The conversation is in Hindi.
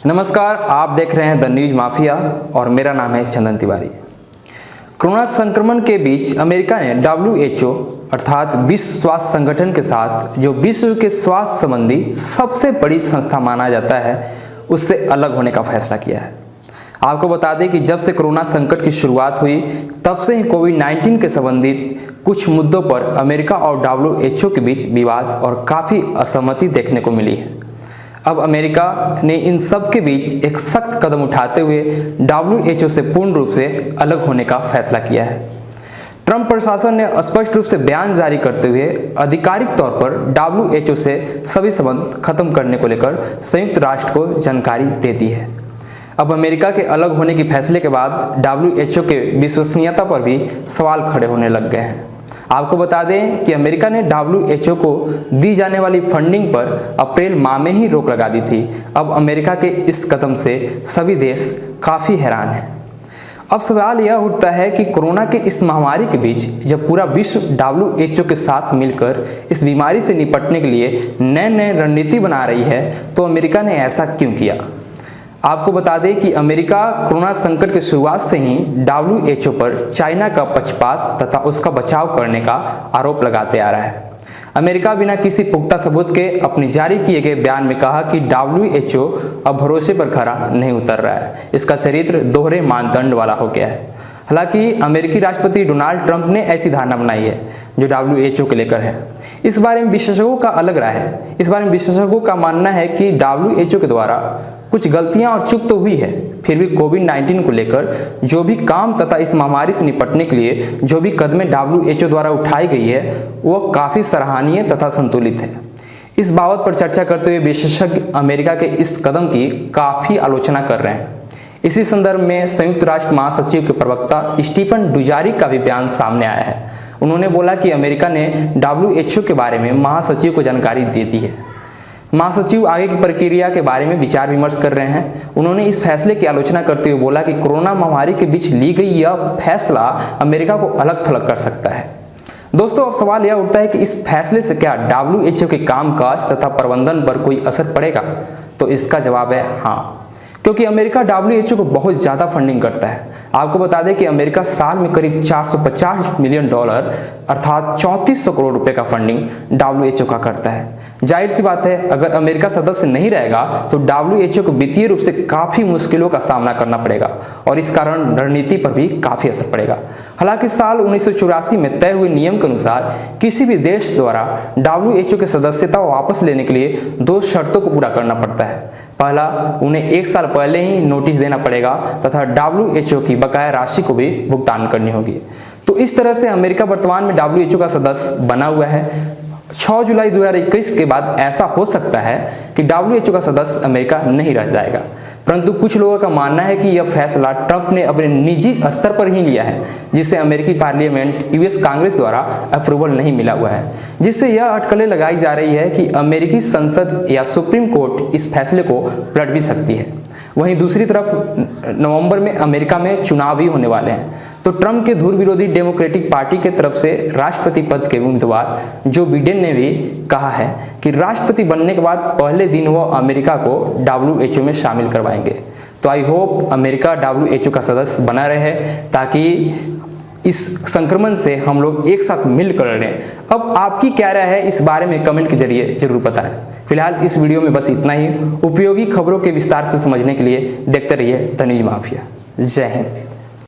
नमस्कार, आप देख रहे हैं द न्यूज माफिया और मेरा नाम है चंदन तिवारी। कोरोना संक्रमण के बीच अमेरिका ने WHO अर्थात विश्व स्वास्थ्य संगठन के साथ, जो विश्व के स्वास्थ्य संबंधी सबसे बड़ी संस्था माना जाता है, उससे अलग होने का फैसला किया है। आपको बता दें कि जब से कोरोना संकट की शुरुआत हुई तब से ही कोविड-19 के संबंधित कुछ मुद्दों पर अमेरिका और WHO के बीच विवाद और काफ़ी असहमति देखने को मिली है। अब अमेरिका ने इन सब के बीच एक सख्त कदम उठाते हुए WHO से पूर्ण रूप से अलग होने का फैसला किया है। ट्रंप प्रशासन ने स्पष्ट रूप से बयान जारी करते हुए आधिकारिक तौर पर WHO से सभी संबंध खत्म करने को लेकर संयुक्त राष्ट्र को जानकारी दे दी है। अब अमेरिका के अलग होने के फैसले के बाद WHO के विश्वसनीयता पर भी सवाल खड़े होने लग गए हैं। आपको बता दें कि अमेरिका ने WHO को दी जाने वाली फंडिंग पर अप्रैल माह में ही रोक लगा दी थी। अब अमेरिका के इस कदम से सभी देश काफ़ी हैरान हैं। अब सवाल यह उठता है कि कोरोना के इस महामारी के बीच जब पूरा विश्व WHO के साथ मिलकर इस बीमारी से निपटने के लिए नए रणनीति बना रही है, तो अमेरिका ने ऐसा क्यों किया। आपको बता दें कि अमेरिका कोरोना संकट की शुरुआत से ही WHO पर चाइना का पक्षपात तथा उसका बचाव करने का आरोप लगाते आ रहा है। अमेरिका बिना किसी पुख्ता सबूत के अपने जारी किए गए बयान में कहा कि WHO अब भरोसे पर खरा नहीं उतर रहा है, इसका चरित्र दोहरे मानदंड वाला हो गया है। हालांकि अमेरिकी राष्ट्रपति डोनाल्ड ट्रंप ने ऐसी धारणा बनाई है जो WHO के लेकर है। इस बारे में विशेषज्ञों का अलग राय है। इस बारे में विशेषज्ञों का मानना है कि WHO के द्वारा कुछ गलतियां और चूक तो हुई है, फिर भी कोविड-19 को लेकर जो भी काम तथा इस महामारी से निपटने के लिए जो भी कदमें WHO द्वारा उठाई गई है वो काफ़ी सराहनीय तथा संतुलित है। इस बाबत पर चर्चा करते हुए विशेषज्ञ अमेरिका के इस कदम की काफ़ी आलोचना कर रहे हैं। इसी संदर्भ में संयुक्त राष्ट्र महासचिव के प्रवक्ता स्टीफन डुजारिक का भी बयान सामने आया है। उन्होंने बोला कि अमेरिका ने WHO के बारे में महासचिव को जानकारी दे दी है। महासचिव आगे की प्रक्रिया के बारे में विचार विमर्श कर रहे हैं। उन्होंने इस फैसले की आलोचना करते हुए बोला कि कोरोना महामारी के बीच ली गई यह फैसला अमेरिका को अलग थलग कर सकता है। दोस्तों, अब सवाल यह उठता है कि इस फैसले से क्या WHO के कामकाज तथा प्रबंधन पर कोई असर पड़ेगा, तो इसका जवाब है हाँ, क्योंकि अमेरिका WHO को बहुत ज़्यादा फंडिंग करता है। आपको बता दें कि अमेरिका साल में करीब $450 मिलियन अर्थात 3400 करोड़ रुपए का फंडिंग WHO का करता है। जाहिर सी बात है, अगर अमेरिका सदस्य नहीं रहेगा तो WHO को वित्तीय रूप से काफ़ी मुश्किलों का सामना करना पड़ेगा और इस कारण रणनीति पर भी काफ़ी असर पड़ेगा। हालांकि साल 1984 में तय हुए नियम के अनुसार किसी भी देश द्वारा WHO की सदस्यता वापस लेने के लिए 2 शर्तों को पूरा करना पड़ता है। पहला, उन्हें 1 साल पहले ही नोटिस देना पड़ेगा तथा WHO की बकाया राशि को भी भुगतान करनी होगी। तो इस तरह से अमेरिका वर्तमान में WHO का सदस्य बना हुआ है। 6 जुलाई 2021 के बाद ऐसा हो सकता है कि WHO का सदस्य अमेरिका नहीं रह जाएगा, परंतु कुछ लोगों का मानना है कि यह फैसला ट्रंप ने अपने निजी स्तर पर ही लिया है, जिसे अमेरिकी पार्लियामेंट US कांग्रेस द्वारा अप्रूवल नहीं मिला हुआ है, जिससे यह अटकलें लगाई जा रही है कि अमेरिकी संसद या सुप्रीम कोर्ट इस फैसले को पलट भी सकती है। वहीं दूसरी तरफ नवंबर में अमेरिका में चुनाव भी होने वाले हैं, तो ट्रंप के धुर विरोधी डेमोक्रेटिक पार्टी के तरफ से राष्ट्रपति पद के उम्मीदवार जो बिडेन ने भी कहा है कि राष्ट्रपति बनने के बाद पहले दिन वो अमेरिका को WHO में शामिल करवाएंगे। तो आई होप अमेरिका WHO का सदस्य बना रहे ताकि इस संक्रमण से हम लोग एक साथ मिलकर लड़ें। अब आपकी क्या राय है इस बारे में कमेंट के जरिए जरूर बताएं। फिलहाल इस वीडियो में बस इतना ही। उपयोगी खबरों के विस्तार से समझने के लिए देखते रहिए द न्यूज माफिया। जय हिंद।